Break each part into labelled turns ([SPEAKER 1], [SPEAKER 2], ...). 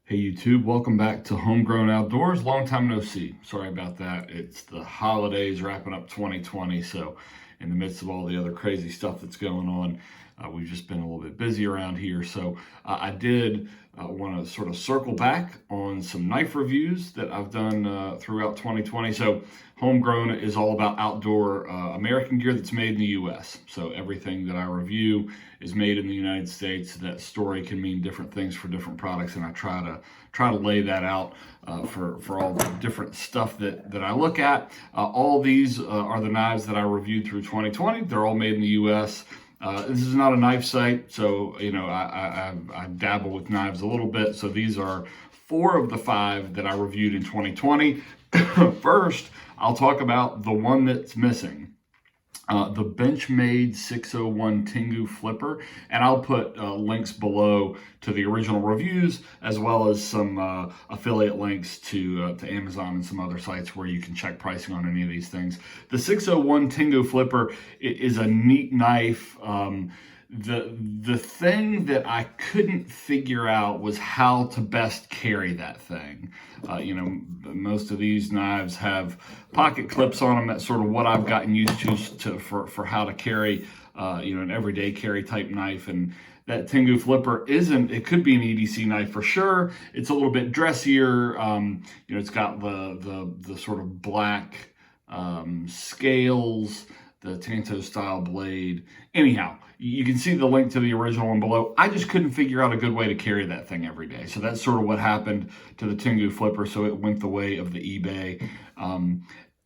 [SPEAKER 1] Hey YouTube, welcome back to Homegrown Outdoors. Long time no see. Sorry about that. It's the holidays wrapping up 2020, so in the midst of all the other crazy stuff that's going on, we've just been a little bit busy around here. So I did want to sort of circle back on some knife reviews that I've done throughout 2020. So Homegrown is all about outdoor American gear that's made in the US. So everything that I review is made in the United States. That story can mean different things for different products, and I try to lay that out for all the different stuff that I look at. All these are the knives that I reviewed through 2020. They're all made in the US. This is not a knife site, so I dabble with knives a little bit. So these are 4 of the 5 that I reviewed in 2020. First, I'll talk about the one that's missing. The Benchmade 601 Tengu Flipper, and I'll put links below to the original reviews, as well as some affiliate links to Amazon and some other sites where you can check pricing on any of these things. The 601 Tengu Flipper is a neat knife. The thing that I couldn't figure out was how to best carry that thing. Most of these knives have pocket clips on them. That's sort of what I've gotten used to for how to carry, an everyday carry type knife. And that Tengu Flipper isn't. It could be an EDC knife for sure. It's a little bit dressier. It's got the sort of black scales, the Tanto style blade. Anyhow, you can see the link to the original one below. I just couldn't figure out a good way to carry that thing every day. So that's sort of what happened to the Tengu Flipper. So it went the way of the eBay.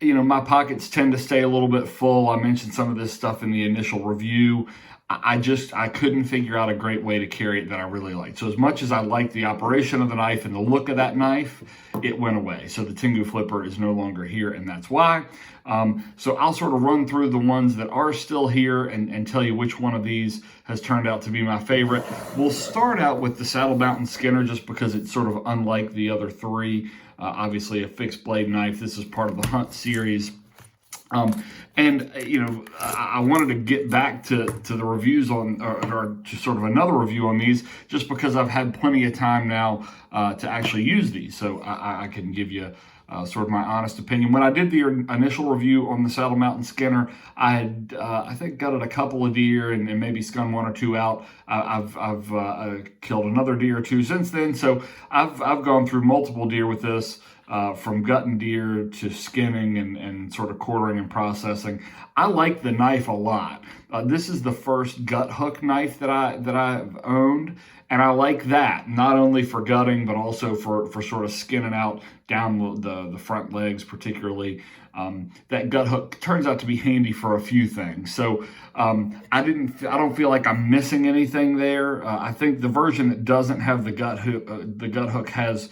[SPEAKER 1] My pockets tend to stay a little bit full. I mentioned some of this stuff in the initial review. I couldn't figure out a great way to carry it that I really liked. So as much as I liked the operation of the knife and the look of that knife, it went away. So the Tengu Flipper is no longer here, and that's why. So I'll sort of run through the ones that are still here and tell you which one of these has turned out to be my favorite. We'll start out with the Saddle Mountain Skinner just because it's sort of unlike the other 3. Obviously a fixed blade knife. This is part of the Hunt series. I wanted to get back to the reviews on, or to sort of another review on these, just because I've had plenty of time now to actually use these. So I can give you sort of my honest opinion. When I did the initial review on the Saddle Mountain Skinner, I had, I think, gutted a couple of deer and maybe skun 1 or 2 out. I've killed another deer or 2 since then. So I've gone through multiple deer with this. From gutting deer to skinning and sort of quartering and processing. I like the knife a lot. This is the first gut hook knife that I've owned, and I like that, not only for gutting, but also for sort of skinning out down the front legs particularly. That gut hook turns out to be handy for a few things. So I don't feel like I'm missing anything there. I think the version that doesn't have the gut hook has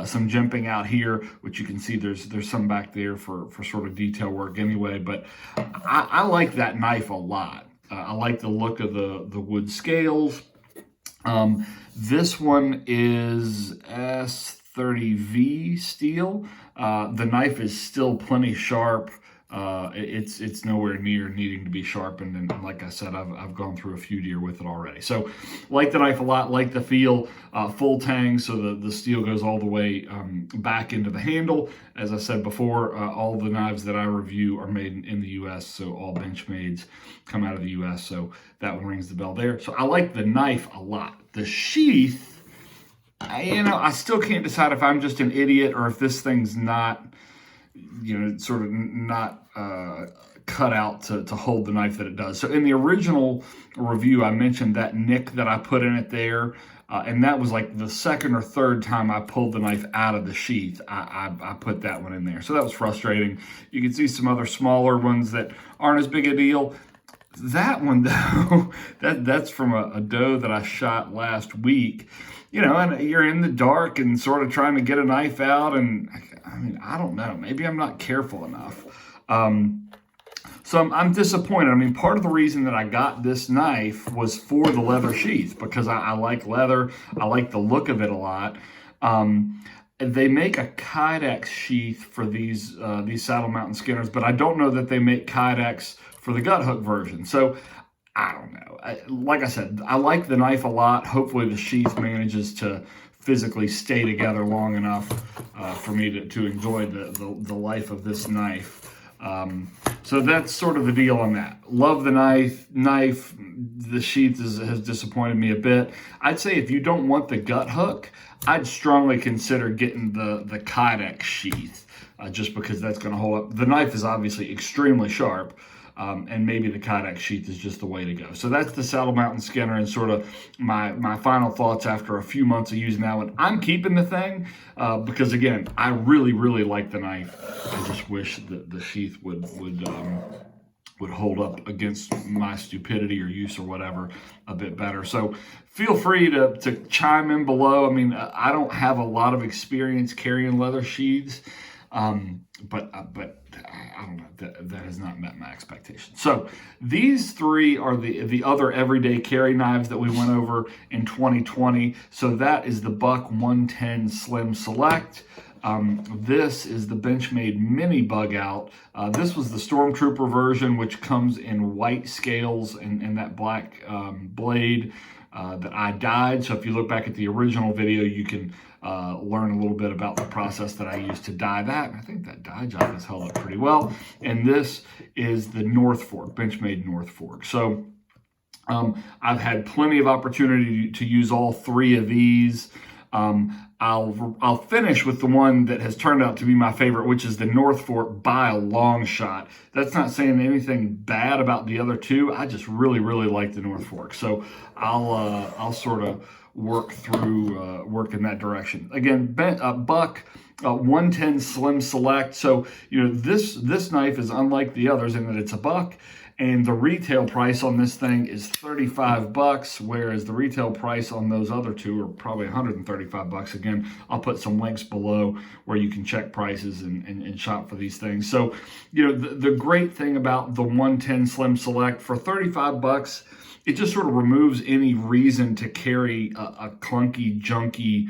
[SPEAKER 1] some jimping out here, which you can see there's some back there for sort of detail work anyway. But I like that knife a lot. I like the look of the wood scales. This one is S30V steel. The knife is still plenty sharp. It's nowhere near needing to be sharpened, and like I said, I've gone through a few deer with it already. So like the knife a lot, like the feel, full tang, so the steel goes all the way back into the handle. As I said before, all the knives that I review are made in the US, so all Benchmades come out of the US, so that one rings the bell there. So I like the knife a lot. The sheath, I still can't decide if I'm just an idiot or if this thing's not, sort of not cut out to hold the knife that it does. So in the original review, I mentioned that nick that I put in it there, and that was like the 2nd or 3rd time I pulled the knife out of the sheath. I put that one in there. So that was frustrating. You can see some other smaller ones that aren't as big a deal. That one, though, that's from a doe that I shot last week. And you're in the dark and sort of trying to get a knife out, and I don't know, maybe I'm not careful enough. So I'm disappointed. Part of the reason that I got this knife was for the leather sheath, because I like leather. I like the look of it a lot. They make a Kydex sheath for these Saddle Mountain Skinners, but I don't know that they make Kydex for the gut hook version. So I don't know. Like I said, I like the knife a lot. Hopefully the sheath manages to physically stay together long enough for me to enjoy the life of this knife. So that's sort of the deal on that. Love the knife. The sheath has disappointed me a bit. I'd say if you don't want the gut hook, I'd strongly consider getting the Kydex sheath, just because that's going to hold up. The knife is obviously extremely sharp, and maybe the Kydex sheath is just the way to go. So that's the Saddle Mountain Skinner, and sort of my final thoughts after a few months of using that one. I'm keeping the thing because, again, I really, really like the knife. I just wish that the sheath would hold up against my stupidity or use or whatever a bit better. So feel free to chime in below. I mean, I don't have a lot of experience carrying leather sheaths, but I don't know, that has not met my expectations. So these three are the other everyday carry knives that we went over in 2020. So that is the Buck 110 Slim Select. This is the Benchmade Mini Bugout. This was the Stormtrooper version, which comes in white scales and that black blade that I dyed. So if you look back at the original video, you can learn a little bit about the process that I used to dye that. I think that dye job has held up pretty well. And this is the Northfork, Benchmade Northfork. So I've had plenty of opportunity to use all three of these. I'll finish with the one that has turned out to be my favorite, which is the Northfork by a long shot. That's not saying anything bad about the other two. I just really, really like the Northfork. So I'll sort of work in that direction. Again, Buck 110 Slim Select. So this knife is unlike the others in that it's a buck. And the retail price on this thing is $35, whereas the retail price on those other two are probably $135. Again, I'll put some links below where you can check prices and shop for these things. So, the great thing about the 110 Slim Select, for $35, it just sort of removes any reason to carry a clunky, junky,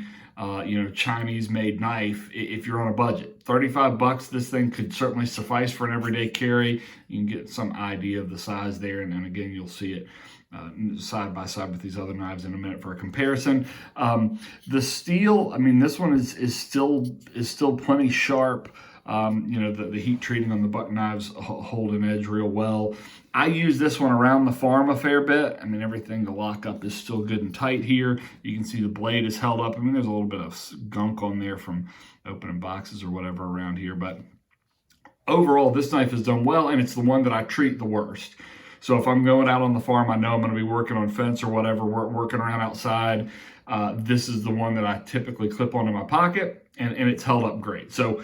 [SPEAKER 1] Chinese-made knife if you're on a budget. $35, this thing could certainly suffice for an everyday carry. You can get some idea of the size there, and then again, you'll see it side by side with these other knives in a minute for a comparison. The steel, I mean, this one is still plenty sharp. The heat treating on the Buck knives hold an edge real well. I use this one around the farm a fair bit. I mean, everything to lock up is still good and tight here. You can see the blade is held up. I mean, there's a little bit of gunk on there from opening boxes or whatever around here, but overall, this knife is done well, and it's the one that I treat the worst. So if I'm going out on the farm, I know I'm going to be working on fence or whatever, working around outside. This is the one that I typically clip onto my pocket, and it's held up great. So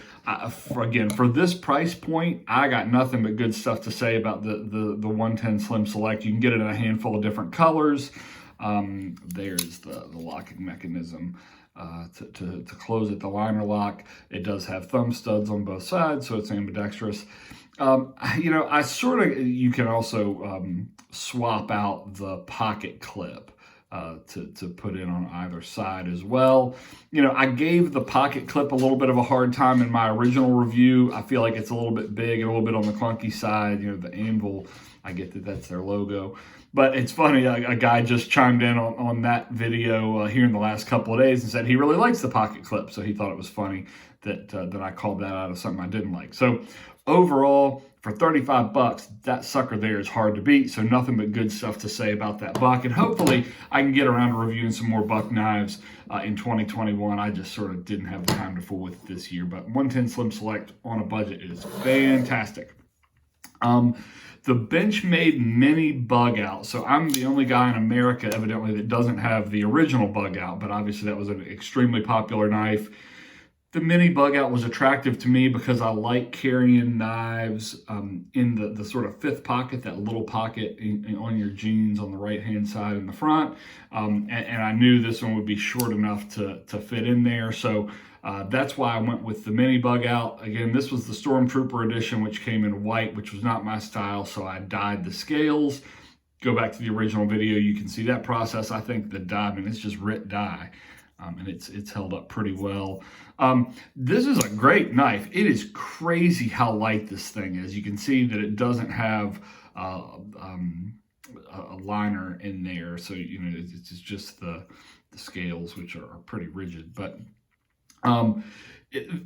[SPEAKER 1] for this price point, I got nothing but good stuff to say about the 110 Slim Select. You can get it in a handful of different colors. There's the locking mechanism to close it, the liner lock. It does have thumb studs on both sides, so it's ambidextrous. You can also swap out the pocket clip to put in on either side as well. I gave the pocket clip a little bit of a hard time in my original review. I feel like it's a little bit big and a little bit on the clunky side. The anvil, I get that that's their logo. But it's funny, a guy just chimed in on that video here in the last couple of days and said he really likes the pocket clip. So he thought it was funny that I called that out of something I didn't like. So overall, for $35, that sucker there is hard to beat. So nothing but good stuff to say about that buck. And hopefully I can get around to reviewing some more buck knives in 2021. I just sort of didn't have the time to fool with it this year. But 110 Slim Select on a budget is fantastic. The Benchmade Mini Bugout. So I'm the only guy in America, evidently, that doesn't have the original Bugout, but obviously that was an extremely popular knife. The Mini Bugout was attractive to me because I like carrying knives in the sort of fifth pocket, that little pocket on your jeans on the right-hand side in the front. And I knew this one would be short enough to fit in there. So that's why I went with the Mini Bugout. Again, this was the Stormtrooper edition, which came in white, which was not my style, so I dyed the scales. Go back to the original video, you can see that process. I think the dye, it's just RIT dye, and it's held up pretty well. This is a great knife. It is crazy how light this thing is. You can see that it doesn't have a liner in there, so it's just the the scales, which are pretty rigid. But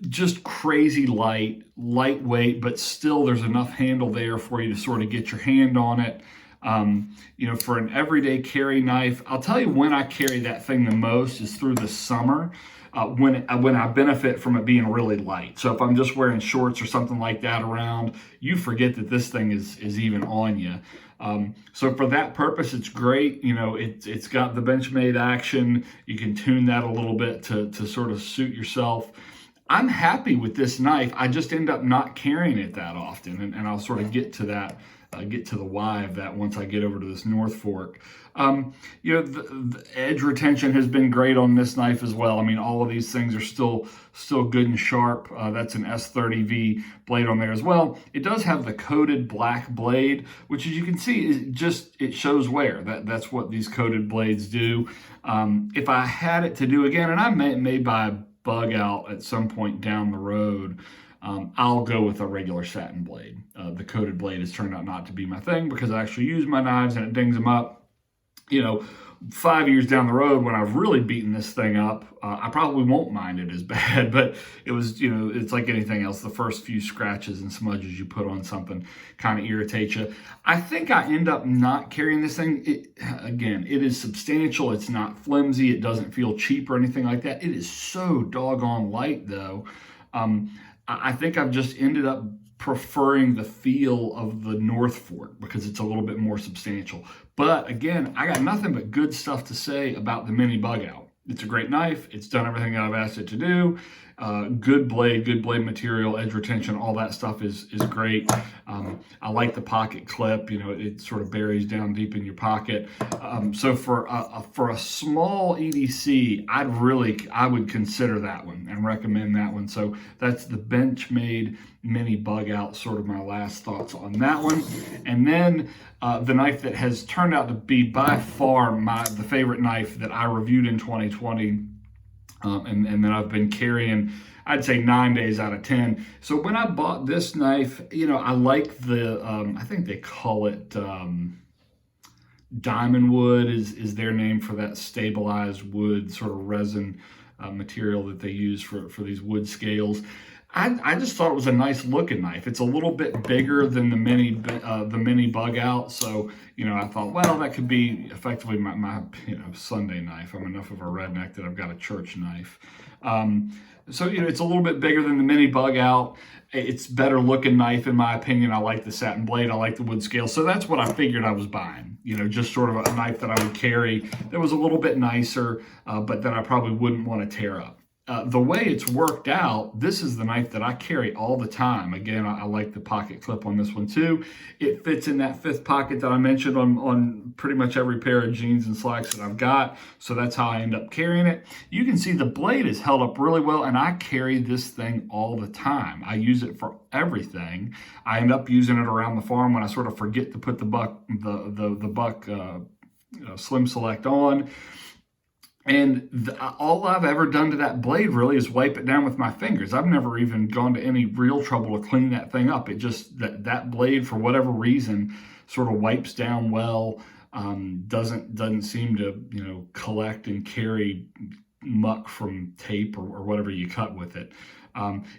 [SPEAKER 1] just crazy lightweight, but still there's enough handle there for you to sort of get your hand on it. For an everyday carry knife, I'll tell you when I carry that thing the most is through the summer. When I benefit from it being really light. So if I'm just wearing shorts or something like that around, you forget that this thing is even on you. So for that purpose, it's great. It's got the Benchmade action. You can tune that a little bit to sort of suit yourself. I'm happy with this knife. I just end up not carrying it that often, and I'll sort of get to that. Get to the why of that once I get over to this Northfork. The edge retention has been great on this knife as well. I mean, all of these things are still good and sharp. That's an S30V blade on there as well. It does have the coated black blade, which as you can see, it shows wear. That's what these coated blades do. If I had it to do again, and I may buy a Bugout at some point down the road, I'll go with a regular satin blade. The coated blade has turned out not to be my thing because I actually use my knives and it dings them up. 5 years down the road when I've really beaten this thing up, I probably won't mind it as bad, but it was, it's like anything else. The first few scratches and smudges you put on something kind of irritate you. I think I end up not carrying this thing. It is substantial. It's not flimsy. It doesn't feel cheap or anything like that. It is so doggone light though. I think I've just ended up preferring the feel of the Northfork because it's a little bit more substantial. But again, I got nothing but good stuff to say about the Mini Bugout. It's a great knife. It's done everything that I've asked it to do. Good blade material, edge retention, all that stuff is great. I like the pocket clip. It sort of buries down deep in your pocket. So for a small EDC, I would consider that one and recommend that one. So that's the Benchmade Mini Bugout, sort of my last thoughts on that one. And then the knife that has turned out to be by far the favorite knife that I reviewed in 2020. And then I've been carrying, I'd say 9 days out of 10. So when I bought this knife, I like I think they call it diamond wood is their name for that stabilized wood sort of resin material that they use for these wood scales. I just thought it was a nice looking knife. It's a little bit bigger than the Mini Bugout, so I thought, well, that could be effectively my Sunday knife. I'm enough of a redneck that I've got a church knife. So it's a little bit bigger than the Mini Bugout. It's better looking knife in my opinion. I like the satin blade. I like the wood scale. So that's what I figured I was buying. Just sort of a knife that I would carry that was a little bit nicer, but that I probably wouldn't want to tear up. The way it's worked out, this is the knife that I carry all the time. Again, I like the pocket clip on this one too. It fits in that fifth pocket that I mentioned on pretty much every pair of jeans and slacks that I've got. So that's how I end up carrying it. You can see the blade is held up really well, and I carry this thing all the time. I use it for everything. I end up using it around the farm when I sort of forget to put the buck Slim Select on. And all I've ever done to that blade really is wipe it down with my fingers. I've never even gone to any real trouble to clean that thing up. It just, that blade, for whatever reason, sort of wipes down well, doesn't seem to, collect and carry muck from tape or whatever you cut with it.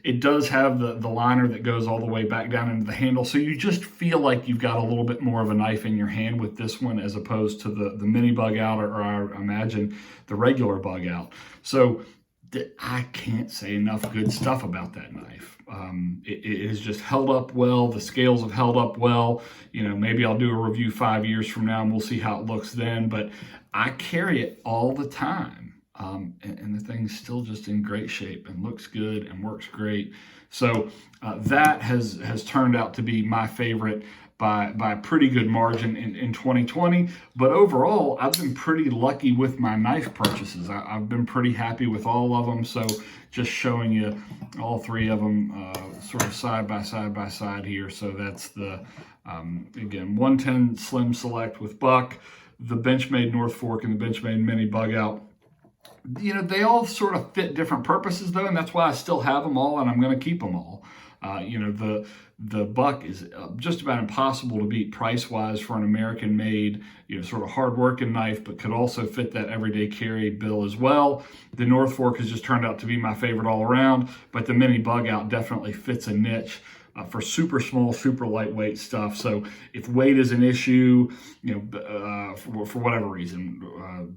[SPEAKER 1] It does have the liner that goes all the way back down into the handle, so you just feel like you've got a little bit more of a knife in your hand with this one as opposed to the Mini Bugout or I imagine the regular Bugout. So I can't say enough good stuff about that knife. It has just held up well. The scales have held up well. Maybe I'll do a review 5 years from now and we'll see how it looks then, but I carry it all the time. And the thing's still just in great shape and looks good and works great. So that has turned out to be my favorite by a pretty good margin in 2020. But overall, I've been pretty lucky with my knife purchases. I've been pretty happy with all of them. So just showing you all three of them sort of side by side here. So that's the, again, 110 Slim Select with Buck, the Benchmade Northfork, and the Benchmade Mini Bugout. They all sort of fit different purposes though, and that's why I still have them all and I'm going to keep them all. You know, the buck is just about impossible to beat price-wise for an American-made, you know, sort of hard-working knife, but could also fit that everyday carry bill as well. The Northfork has just turned out to be my favorite all around, but the Mini Bugout definitely fits a niche for super small, super lightweight stuff. So if weight is an issue, you know, for whatever reason,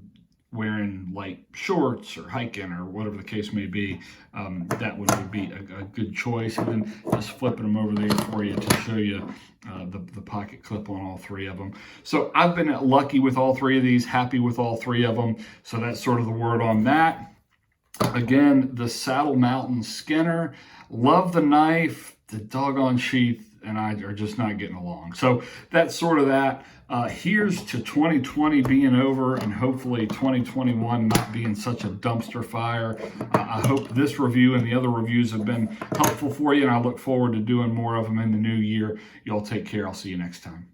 [SPEAKER 1] wearing light shorts or hiking or whatever the case may be, that would be a good choice. And then just flipping them over there for you to show you the pocket clip on all three of them. So I've been lucky with all three of these, happy with all three of them. So that's sort of the word on that. Again, the Saddle Mountain Skinner, love the knife, the doggone sheath and I are just not getting along. So that's sort of that. Here's to 2020 being over and hopefully 2021 not being such a dumpster fire. I hope this review and the other reviews have been helpful for you, and I look forward to doing more of them in the new year. Y'all take care. I'll see you next time.